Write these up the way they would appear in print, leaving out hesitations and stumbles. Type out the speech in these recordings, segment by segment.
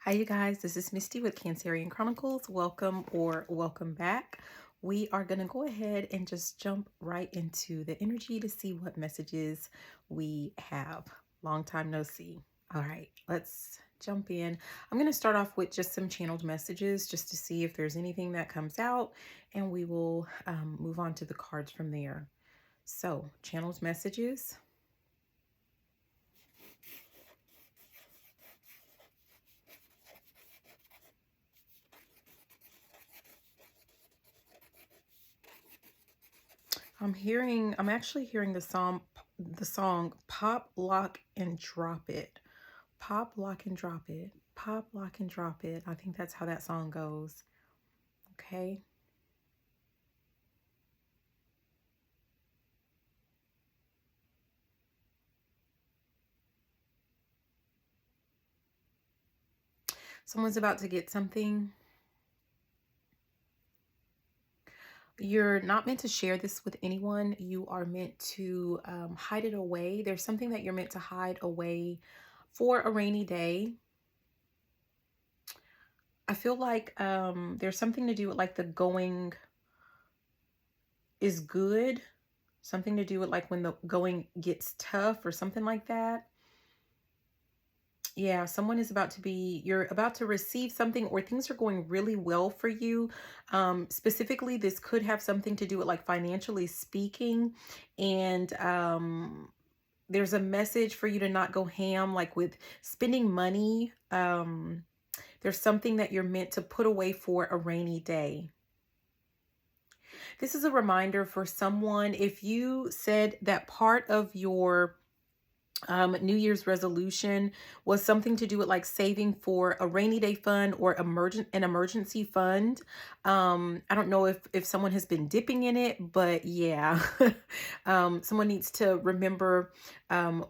Hi, you guys. This is Misty with Cancerian Chronicles. Welcome or welcome back. We are going to go ahead and just jump right into the energy to see what messages we have. Long time no see. All right, let's jump in. I'm going to start off with just some channeled messages just to see if there's anything that comes out, and we will move on to the cards from there. So, channeled messages. I'm actually hearing the song Pop, Lock, and Drop It. Pop, lock, and drop it. Pop, lock, and drop it. I think that's how that song goes. Okay. Someone's about to get something. You're not meant to share this with anyone. You are meant to hide it away. There's something that you're meant to hide away for a rainy day. I feel like there's something to do with like the going is good. Something to do with like when the going gets tough or something like that. Yeah, someone is about to be, you're about to receive something, or things are going really well for you. Specifically, this could have something to do with like financially speaking. And there's a message for you to not go ham, like with spending money. There's something that you're meant to put away for a rainy day. This is a reminder for someone. If you said that part of your New Year's resolution was something to do with like saving for a rainy day fund or an emergency fund. I don't know if someone has been dipping in it, but yeah, someone needs to remember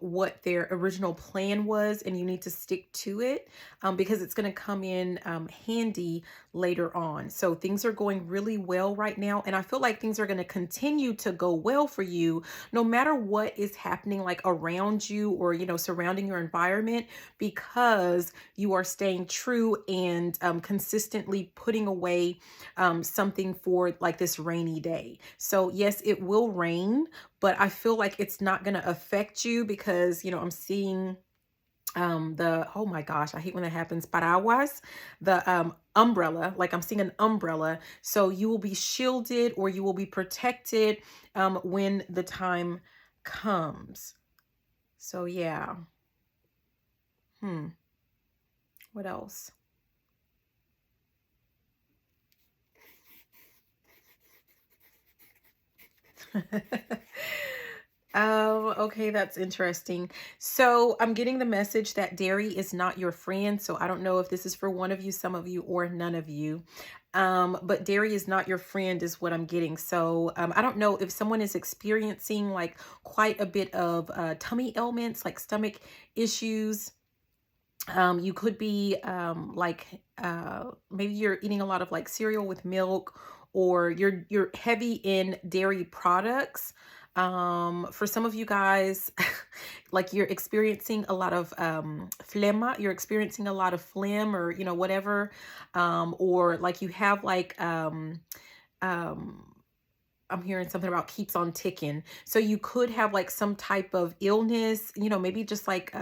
what their original plan was, and you need to stick to it because it's going to come in handy later on. So things are going really well right now, and I feel like things are going to continue to go well for you no matter what is happening like around you or, you know, surrounding your environment, because you are staying true and consistently putting away something for like this rainy day. So yes, it will rain, but I feel like it's not going to affect you because, you know, I'm seeing oh my gosh, I hate when that happens, paraguas, the umbrella, like I'm seeing an umbrella. So you will be shielded or you will be protected when the time comes. So yeah. What else? Okay, that's interesting. So I'm getting the message that dairy is not your friend. So I don't know if this is for one of you, some of you, or none of you. But dairy is not your friend is what I'm getting. So I don't know if someone is experiencing like quite a bit of tummy ailments, like stomach issues. You could be maybe you're eating a lot of like cereal with milk, or you're heavy in dairy products. For some of you guys, like you're experiencing a lot of phlegma, you're experiencing a lot of phlegm, or you know, whatever. Or like you have like I'm hearing something about keeps on ticking. So you could have like some type of illness, you know, maybe just like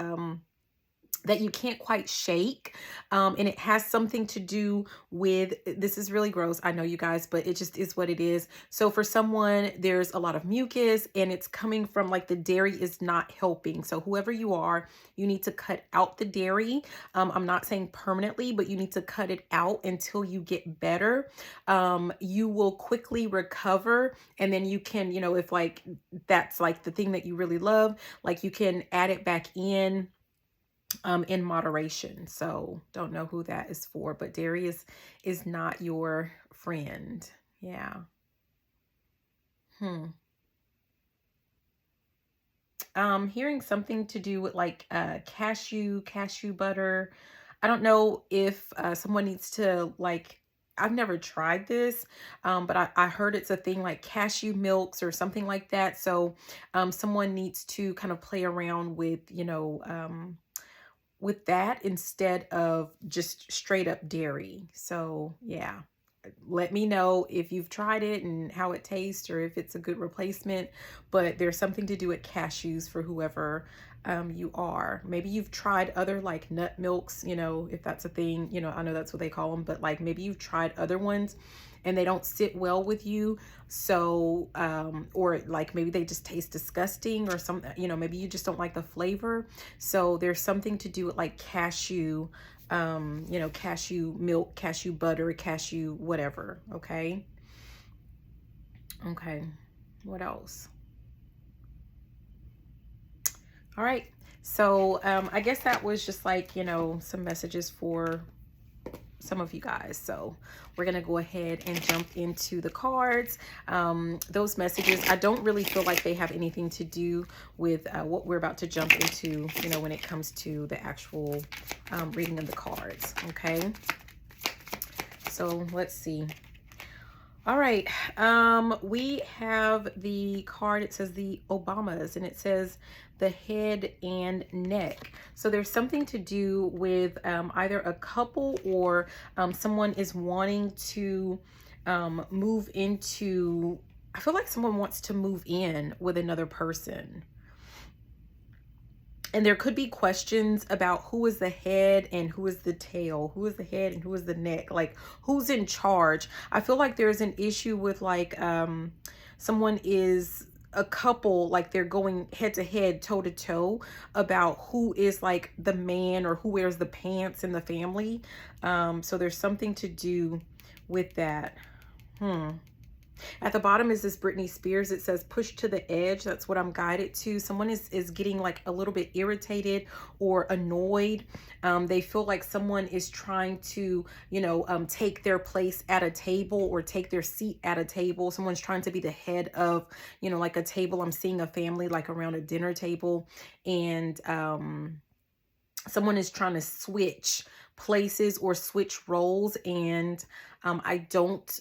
that you can't quite shake. And it has something to do with, this is really gross, I know you guys, but it just is what it is. So for someone, there's a lot of mucus and it's coming from like the dairy is not helping. So whoever you are, you need to cut out the dairy. I'm not saying permanently, but you need to cut it out until you get better. You will quickly recover, and then you can, you know, if like that's like the thing that you really love, like you can add it back in moderation. So don't know who that is for, but dairy is not your friend. Yeah. Hearing something to do with like cashew butter. I don't know if someone needs to like, I've never tried this, but I heard it's a thing like cashew milks or something like that. So someone needs to kind of play around with, you know, with that instead of just straight up dairy. So yeah, let me know if you've tried it and how it tastes or if it's a good replacement. But there's something to do with cashews for whoever you are. Maybe you've tried other like nut milks, you know, if that's a thing, you know, I know that's what they call them, but like maybe you've tried other ones and they don't sit well with you. So, or like maybe they just taste disgusting or something, you know, maybe you just don't like the flavor. So there's something to do with like cashew, you know, cashew milk, cashew butter, cashew, whatever. Okay. Okay. What else? All right. So, I guess that was just like, you know, some messages for some of you guys. So we're going to go ahead and jump into the cards. Those messages, I don't really feel like they have anything to do with what we're about to jump into, you know, when it comes to the actual reading of the cards. Okay. So let's see. All right. We have the card. It says the Obamas, and it says the head and neck. So there's something to do with either a couple or someone is wanting to move into, I feel like someone wants to move in with another person. And there could be questions about who is the head and who is the tail, who is the head and who is the neck, like who's in charge. I feel like there's an issue with like someone is a couple, like they're going head to head, toe to toe about who is like the man or who wears the pants in the family. So there's something to do with that. At the bottom is this Britney Spears. It says push to the edge. That's what I'm guided to. Someone is getting like a little bit irritated or annoyed. They feel like someone is trying to, you know, take their place at a table or take their seat at a table. Someone's trying to be the head of, you know, like a table. I'm seeing a family like around a dinner table, and someone is trying to switch places or switch roles. And I don't,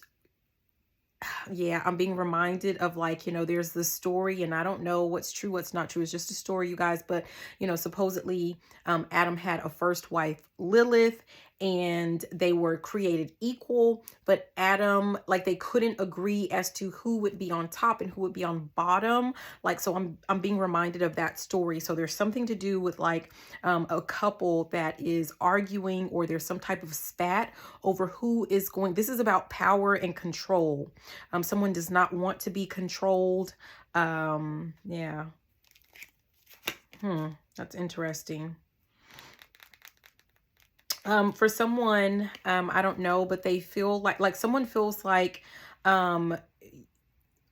yeah, I'm being reminded of like, you know, there's this story and I don't know what's true, what's not true. It's just a story, you guys. But, you know, supposedly Adam had a first wife, Lilith, and they were created equal. But Adam, like they couldn't agree as to who would be on top and who would be on bottom. Like, so I'm being reminded of that story. So there's something to do with like a couple that is arguing, or there's some type of spat over who is going. This is about power and control. Someone does not want to be controlled. Yeah. That's interesting. For someone, I don't know, but they feel like someone feels like,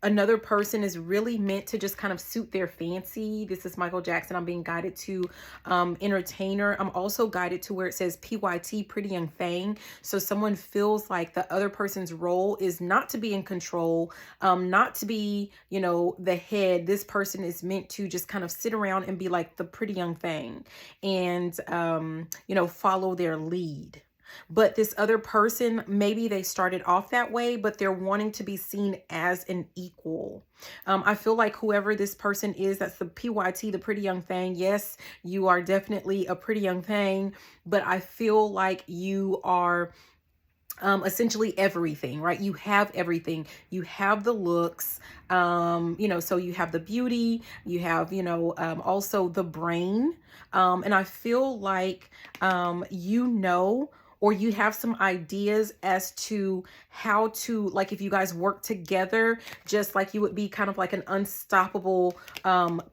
another person is really meant to just kind of suit their fancy. This is Michael Jackson. I'm being guided to entertainer. I'm also guided to where it says PYT, Pretty Young Thing. So someone feels like the other person's role is not to be in control, not to be, you know, the head. This person is meant to just kind of sit around and be like the pretty young thing and, you know, follow their lead. But this other person, maybe they started off that way, but they're wanting to be seen as an equal. I feel like whoever this person is, that's the PYT, the pretty young thing. Yes, you are definitely a pretty young thing, but I feel like you are essentially everything, right? You have everything. You have the looks, you know, so you have the beauty, you have, you know, also the brain. And I feel like, you know, or you have some ideas as to how to, like, if you guys work together, just like you would be kind of like an unstoppable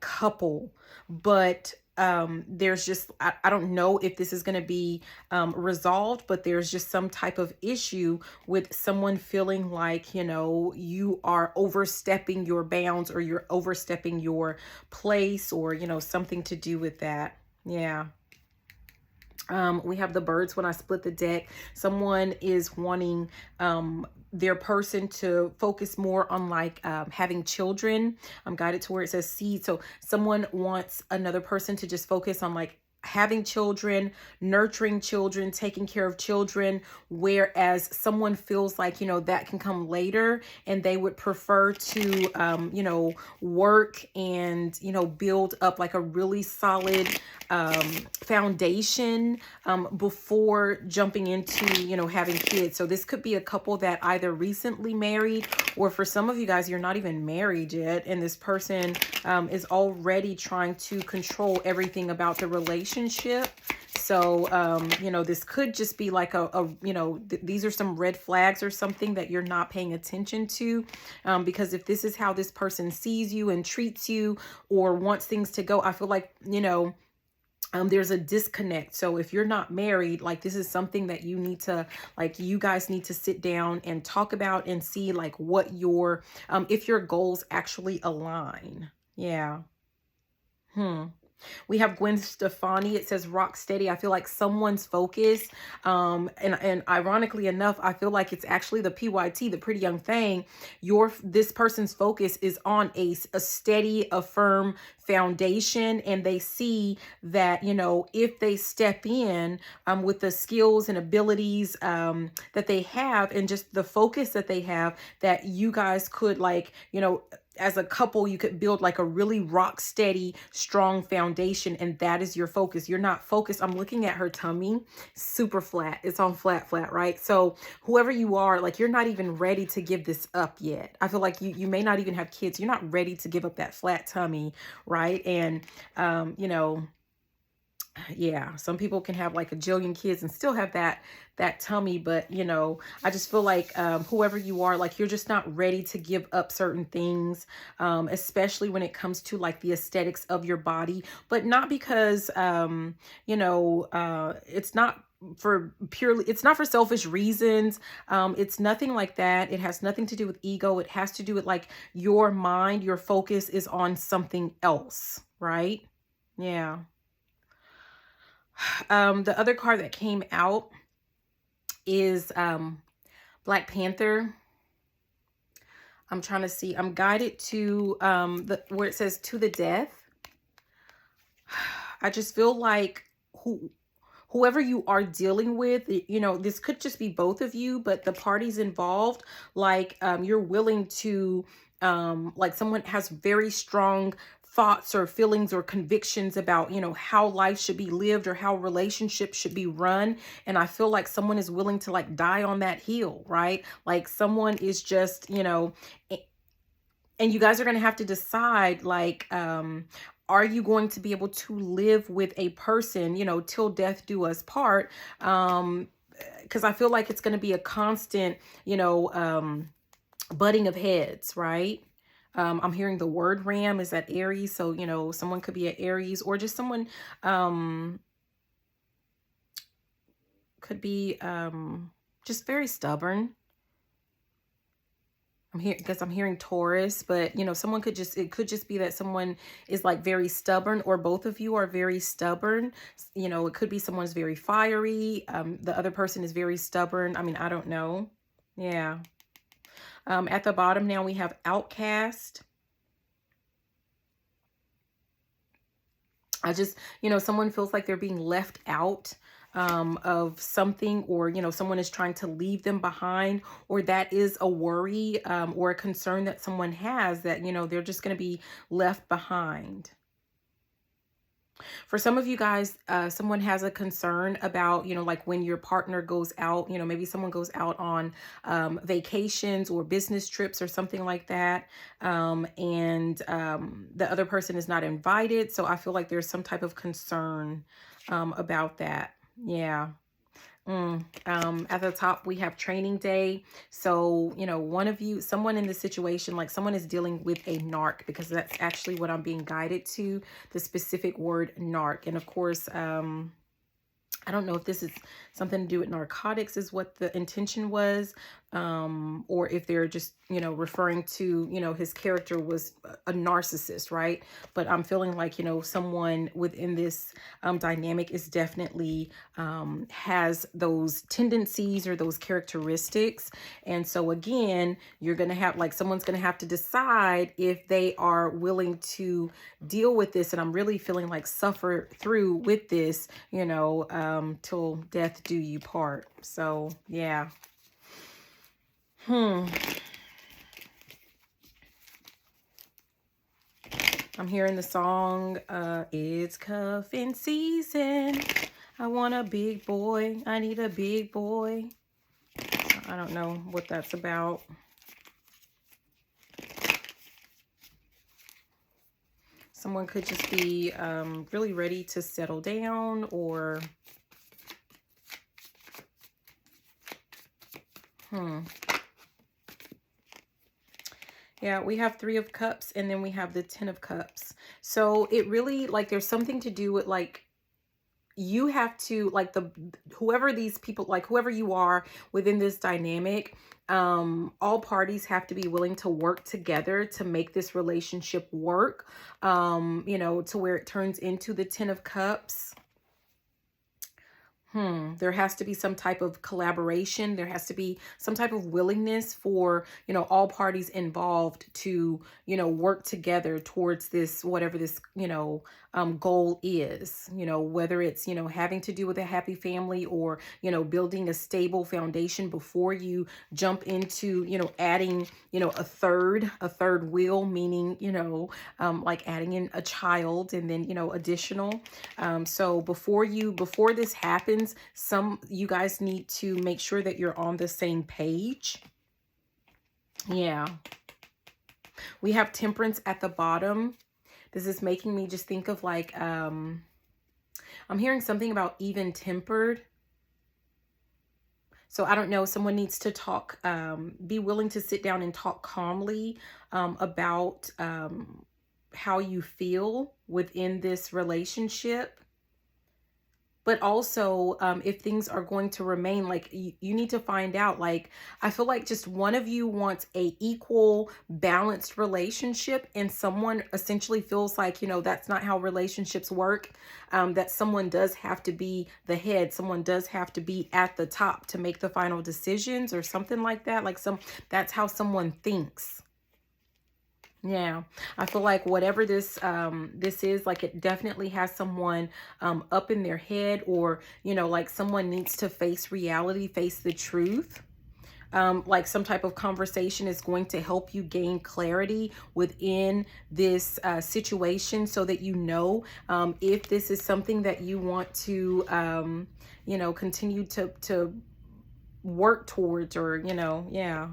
couple. But there's just, I don't know if this is going to be resolved, but there's just some type of issue with someone feeling like, you know, you are overstepping your bounds or you're overstepping your place, or, you know, something to do with that. Yeah. We have the birds when I split the deck. Someone is wanting their person to focus more on like having children. I'm guided to where it says seed. So someone wants another person to just focus on like having children, nurturing children, taking care of children, whereas someone feels like, that can come later and they would prefer to, work and, build up like a really solid foundation before jumping into, having kids. So this could be a couple that either recently married, or for some of you guys, you're not even married yet. And this person is already trying to control everything about the relationship. So, this could just be like these are some red flags or something that you're not paying attention to. Because if this is how this person sees you and treats you or wants things to go, I feel like, there's a disconnect. So if you're not married, like this is something that you need to, like you guys need to sit down and talk about and see like what your, if your goals actually align. Yeah. We have Gwen Stefani. It says rock steady. I feel like someone's focus, and ironically enough, I feel like it's actually the PYT, the pretty young thing. This person's focus is on a steady, a firm foundation, and they see that, if they step in with the skills and abilities that they have, and just the focus that they have, that you guys could like, as a couple, you could build like a really rock steady, strong foundation. And that is your focus. You're not focused. I'm looking at her tummy, super flat. It's on flat, right? So whoever you are, like, you're not even ready to give this up yet. I feel like you may not even have kids. You're not ready to give up that flat tummy, right? And, yeah, some people can have like a jillion kids and still have that tummy, but I just feel like whoever you are, like you're just not ready to give up certain things, especially when it comes to like the aesthetics of your body, but not because it's not it's not for selfish reasons. It's nothing like that. It has nothing to do with ego. It has to do with like your mind, your focus is on something else, right? Yeah. The other card that came out is Black Panther. I'm trying to see. I'm guided to where it says to the death. I just feel like whoever you are dealing with, this could just be both of you, but the parties involved, like you're willing to like someone has very strong thoughts or feelings or convictions about, how life should be lived or how relationships should be run. And I feel like someone is willing to like die on that hill, right? Like someone is just, and you guys are going to have to decide, like, are you going to be able to live with a person, till death do us part? Because I feel like it's going to be a constant, butting of heads, right? I'm hearing the word ram is at Aries. So, someone could be at Aries, or just someone could be just very stubborn. I'm hearing Taurus, but someone could it could just be that someone is like very stubborn, or both of you are very stubborn. It could be someone's very fiery. The other person is very stubborn. I mean, I don't know. Yeah. At the bottom now we have outcast. I just, someone feels like they're being left out of something, or, someone is trying to leave them behind, or that is a worry or a concern that someone has, that, they're just going to be left behind. For some of you guys, someone has a concern about, like when your partner goes out, maybe someone goes out on vacations or business trips or something like that. And the other person is not invited. So I feel like there's some type of concern about that. Yeah. At the top, we have training day. So, someone in the situation, like someone is dealing with a narc, because that's actually what I'm being guided to, the specific word narc. And of course, I don't know if this is something to do with narcotics is what the intention was. or if they're just, referring to, his character was a narcissist, right? But I'm feeling like, someone within this dynamic is definitely has those tendencies or those characteristics. And so again, you're going to have, like, someone's going to have to decide if they are willing to deal with this. And I'm really feeling like suffer through with this, till death do you part. So yeah. I'm hearing the song, it's cuffing season. I want a big boy. I need a big boy. I don't know what that's about. Someone could just be really ready to settle down, or yeah, we have 3 of Cups, and then we have the 10 of Cups. So it really, like, there's something to do with, like, you have to, like, whoever these people, like, whoever you are within this dynamic, all parties have to be willing to work together to make this relationship work, to where it turns into the 10 of Cups. There has to be some type of collaboration. There has to be some type of willingness for, all parties involved to, work together towards this, whatever this, goal is, whether it's, having to do with a happy family, or, building a stable foundation before you jump into, adding, a third wheel, meaning, like adding in a child, and then, additional. So before this happens, you guys need to make sure that you're on the same page. Yeah. We have Temperance at the bottom. This is making me just think of, like, I'm hearing something about even-tempered. So I don't know, someone needs to talk, be willing to sit down and talk calmly about how you feel within this relationship. But also, if things are going to remain, like, you need to find out, like, I feel like just one of you wants a equal, balanced relationship, and someone essentially feels like, that's not how relationships work, that someone does have to be the head. Someone does have to be at the top to make the final decisions, or something like that. Like, that's how someone thinks. Yeah, I feel like whatever this is, like, it definitely has someone up in their head, or, like, someone needs to face reality, face the truth. Like, some type of conversation is going to help you gain clarity within this situation, so that if this is something that you want to continue to work towards, or yeah.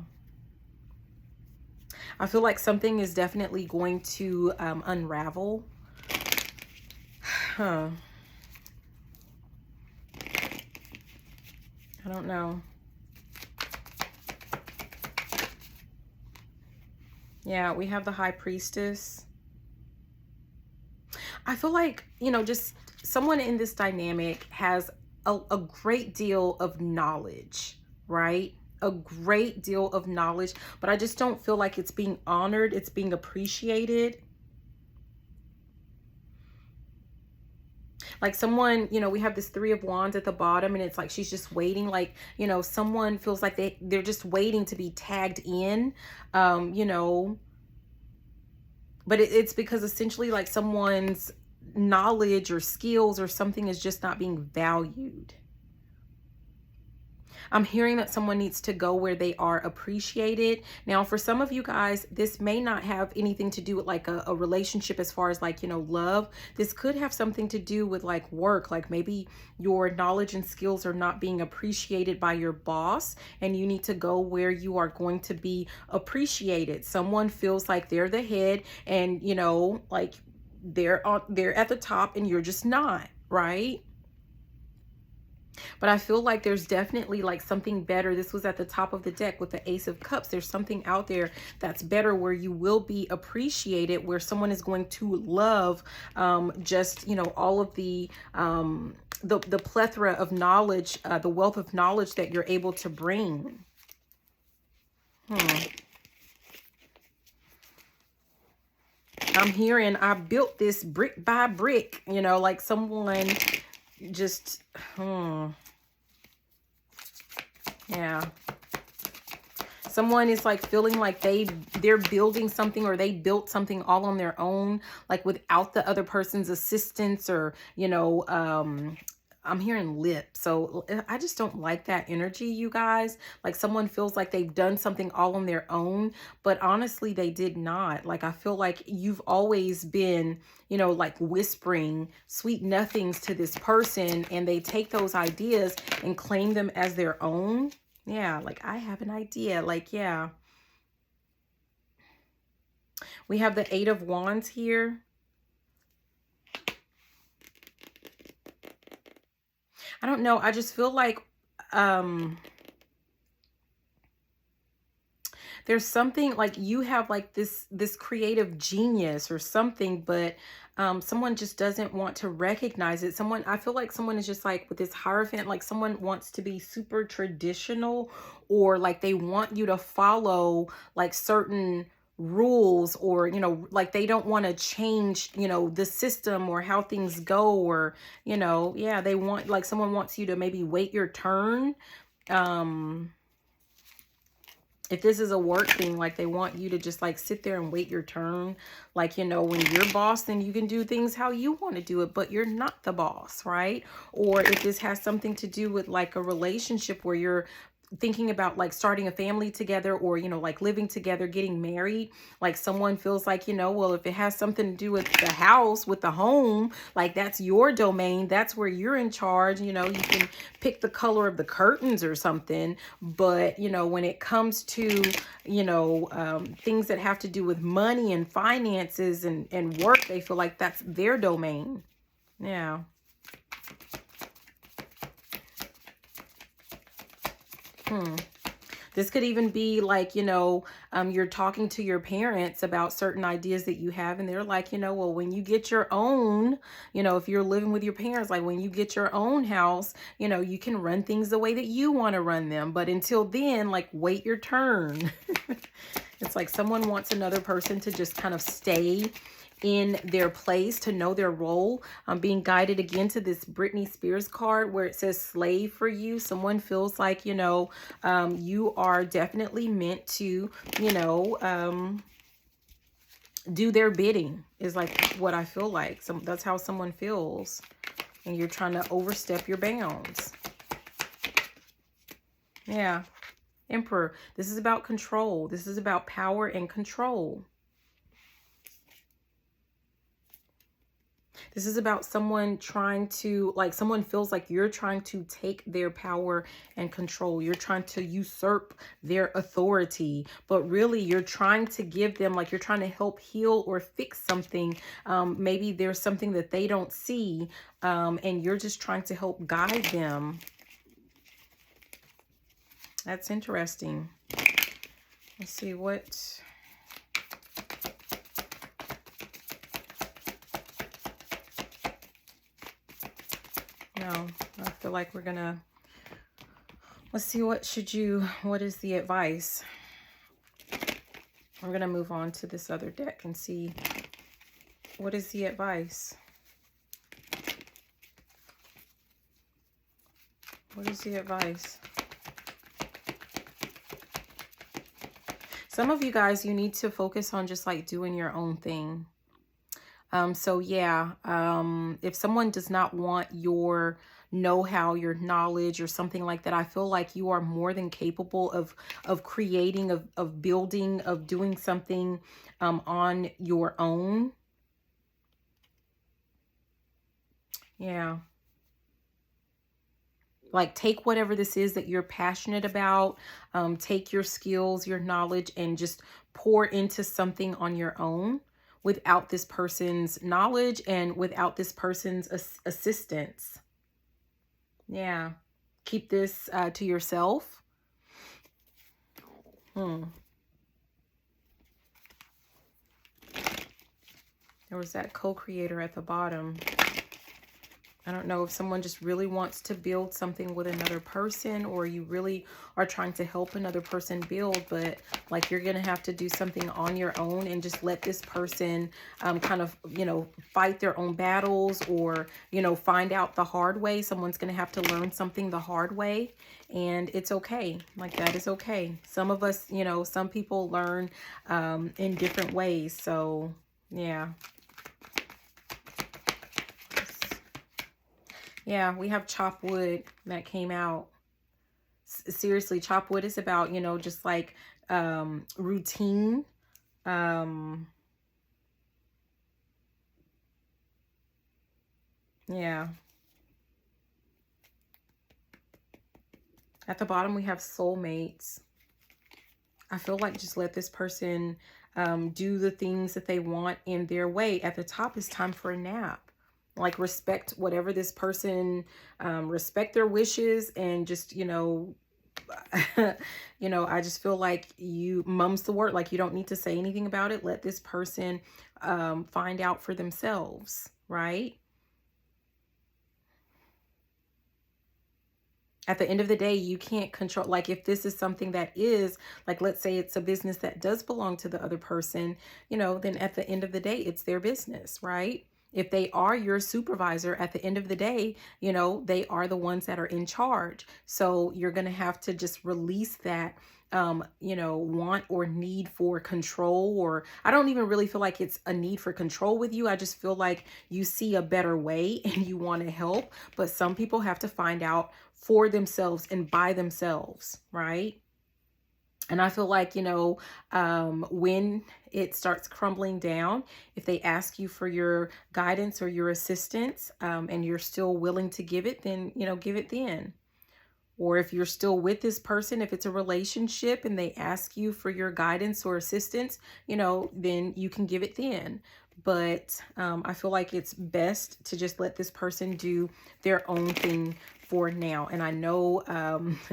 I feel like something is definitely going to unravel. I don't know. Yeah, we have the High Priestess. I feel like, just someone in this dynamic has a great deal of knowledge, right? A great deal of knowledge, but I just don't feel like it's being honored. It's being appreciated. Like, someone, we have this 3 of Wands at the bottom, and it's like she's just waiting. Like, someone feels like they're just waiting to be tagged in, but it's because essentially, like, someone's knowledge or skills or something is just not being valued. I'm hearing that someone needs to go where they are appreciated. Now, for some of you guys, this may not have anything to do with, like, a relationship as far as, like, love. This could have something to do with, like, work. Like, maybe your knowledge and skills are not being appreciated by your boss, and you need to go where you are going to be appreciated. Someone feels like they're the head, and, like, they're at the top, and you're just not, right? But I feel like there's definitely, like, something better. This was at the top of the deck with the Ace of Cups. There's something out there that's better, where you will be appreciated, where someone is going to love just, all of the plethora of knowledge, the wealth of knowledge that you're able to bring. Hmm. I'm hearing I built this brick by brick, you know, like someone just, yeah. Someone is like feeling like they're building something, or they built something all on their own, like without the other person's assistance, or, you know, I'm hearing lip. So I just don't like that energy, you guys. Like someone feels like they've done something all on their own, but honestly, they did not. Like I feel like you've always been, you know, like whispering sweet nothings to this person, and they take those ideas and claim them as their own. Yeah, like I have an idea. Like, yeah. We have the Eight of Wands here. I don't know. I just feel like there's something like you have like this creative genius or something, but someone just doesn't want to recognize it. Someone, I feel like someone is just like with this Hierophant, like someone wants to be super traditional, or like they want you to follow like certain rules, or, you know, like they don't want to change, you know, the system or how things go, or, you know, yeah, they want, like someone wants you to maybe wait your turn. um if this is a work thing, like they want you to just like sit there and wait your turn. Like, you know, when you're boss, then you can do things how you want to do it, but you're not the boss, right? Or if this has something to do with like a relationship where you're thinking about like starting a family together, or, you know, like living together, getting married, like someone feels like, you know, well, if it has something to do with the house, with the home, like that's your domain, that's where you're in charge. You know, you can pick the color of the curtains or something, but, you know, when it comes to, you know, things that have to do with money and finances and work, they feel like that's their domain. Yeah. This could even be like, you know, you're talking to your parents about certain ideas that you have, and they're like, you know, well, when you get your own, you know, if you're living with your parents, like when you get your own house, you know, you can run things the way that you want to run them. But until then, like, wait your turn. It's like someone wants another person to just kind of stay in their place, to know their role. I'm being guided again to this Britney Spears card where it says slave for you. Someone feels like, you know, you are definitely meant to, you know, do their bidding, is like what I feel like. So that's how someone feels. And you're trying to overstep your bounds. Yeah. Emperor. This is about control. This is about power and control. This is about someone trying to, like, someone feels like you're trying to take their power and control. You're trying to usurp their authority, but really you're trying to give them, like, you're trying to help heal or fix something. Maybe there's something that they don't see, and you're just trying to help guide them. That's interesting. Let's see what... No, I feel like we're gonna... Let's see, what is the advice? I'm gonna move on to this other deck and see what is the advice. What is the advice? Some of you guys, you need to focus on just like doing your own thing. So yeah, if someone does not want your know-how, your knowledge, or something like that, I feel like you are more than capable of creating, of building, of doing something on your own. Yeah. Like, take whatever this is that you're passionate about, take your skills, your knowledge, and just pour into something on your own without this person's knowledge and without this person's assistance. Yeah. Keep this to yourself. There was that co-creator at the bottom. I don't know if someone just really wants to build something with another person, or you really are trying to help another person build, but like you're going to have to do something on your own and just let this person kind of, fight their own battles, or, find out the hard way. Someone's going to have to learn something the hard way, and it's okay. Like, that is okay. Some of us, some people learn in different ways. So, yeah. Yeah, we have chop wood that came out. Seriously, chop wood is about, just like routine. Yeah. At the bottom, we have soulmates. I feel like just let this person do the things that they want in their way. At the top is time for a nap. Like, respect whatever this person, respect their wishes, and just, I just feel like mum's the word. Like, you don't need to say anything about it. Let this person find out for themselves, right? At the end of the day, you can't control, like, if this is something that is, like, let's say it's a business that does belong to the other person, then at the end of the day, it's their business, right? If they are your supervisor, at the end of the day, they are the ones that are in charge. So you're going to have to just release that want or need for control. Or I don't even really feel like it's a need for control with you. I just feel like you see a better way and you want to help. But some people have to find out for themselves and by themselves, right? And I feel like, when it starts crumbling down, if they ask you for your guidance or your assistance, and you're still willing to give it, then, give it then. Or if you're still with this person, if it's a relationship and they ask you for your guidance or assistance, then you can give it then. But I feel like it's best to just let this person do their own thing for now. And I know,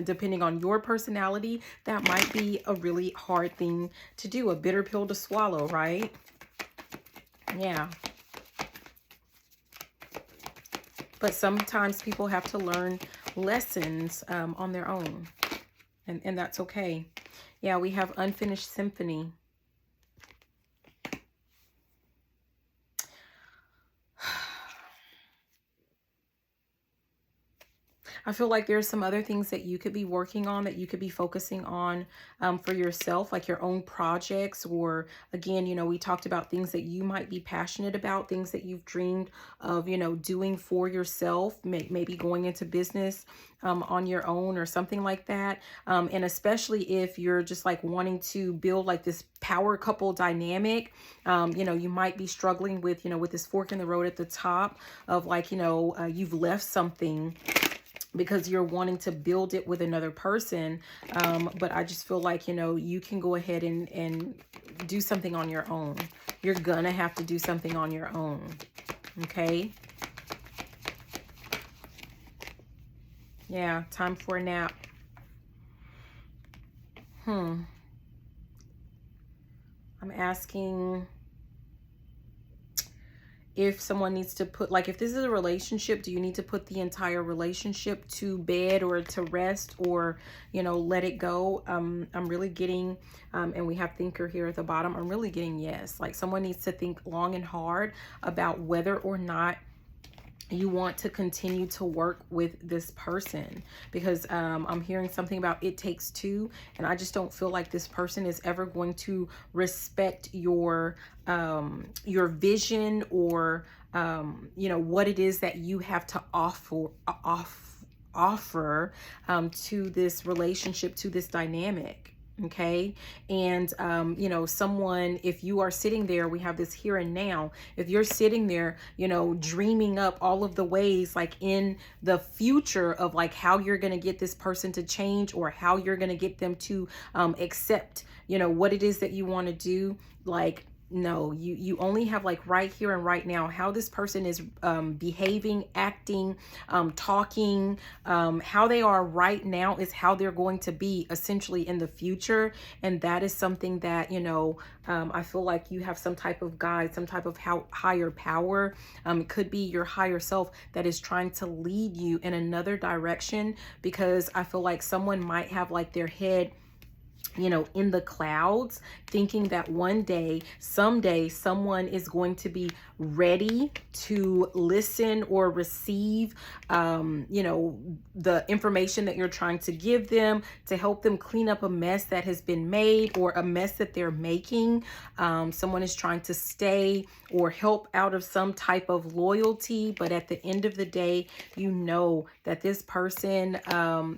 depending on your personality, that might be a really hard thing to do, a bitter pill to swallow, right? Yeah. But sometimes people have to learn lessons on their own, and that's okay. Yeah, we have unfinished symphony. I feel like there's some other things that you could be working on, that you could be focusing on for yourself, like your own projects. Or again, we talked about things that you might be passionate about, things that you've dreamed of, doing for yourself, maybe going into business on your own or something like that. And especially if you're just like wanting to build like this power couple dynamic, you might be struggling with, with this fork in the road at the top of like, you've left something because you're wanting to build it with another person. But I just feel like, you can go ahead and do something on your own. You're gonna have to do something on your own. Okay. Yeah. Time for a nap. I'm asking if someone needs to put, like, if this is a relationship, do you need to put the entire relationship to bed or to rest, or, let it go? I'm really getting, and we have thinker here at the bottom. I'm really getting yes. Like, someone needs to think long and hard about whether or not you want to continue to work with this person, because I'm hearing something about it takes two, and I just don't feel like this person is ever going to respect your vision, or what it is that you have to offer to this relationship, to this dynamic. Okay. And, someone, if you are sitting there, we have this here and now, if you're sitting there, dreaming up all of the ways, like in the future, of like how you're going to get this person to change, or how you're going to get them to accept, what it is that you want to do, like, No, you only have like right here and right now. How this person is behaving, acting, talking, how they are right now is how they're going to be essentially in the future. And that is something that, you know, I feel like you have some type of guide, some type of higher power. It could be your higher self that is trying to lead you in another direction, because I feel like someone might have like their head, you know, in the clouds, thinking that one day, someday, someone is going to be ready to listen or receive, you know, the information that you're trying to give them to help them clean up a mess that has been made or a mess that they're making. Someone is trying to stay or help out of some type of loyalty, but at the end of the day, you know that this person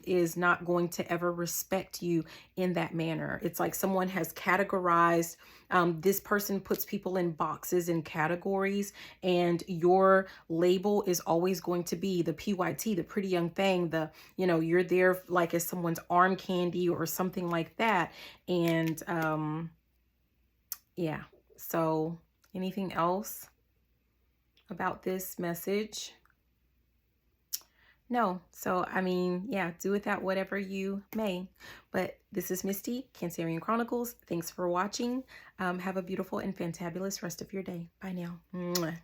is not going to ever respect you in that manner. It's like someone has categorized, this person puts people in boxes and categories, and your label is always going to be the PYT, the pretty young thing, the, you know, you're there like as someone's arm candy or something like that. And yeah, so anything else about this message? No. So, I mean, yeah, do with that whatever you may. But this is Misty, Cancerian Chronicles. Thanks for watching. Have a beautiful and fantabulous rest of your day. Bye now. Mwah.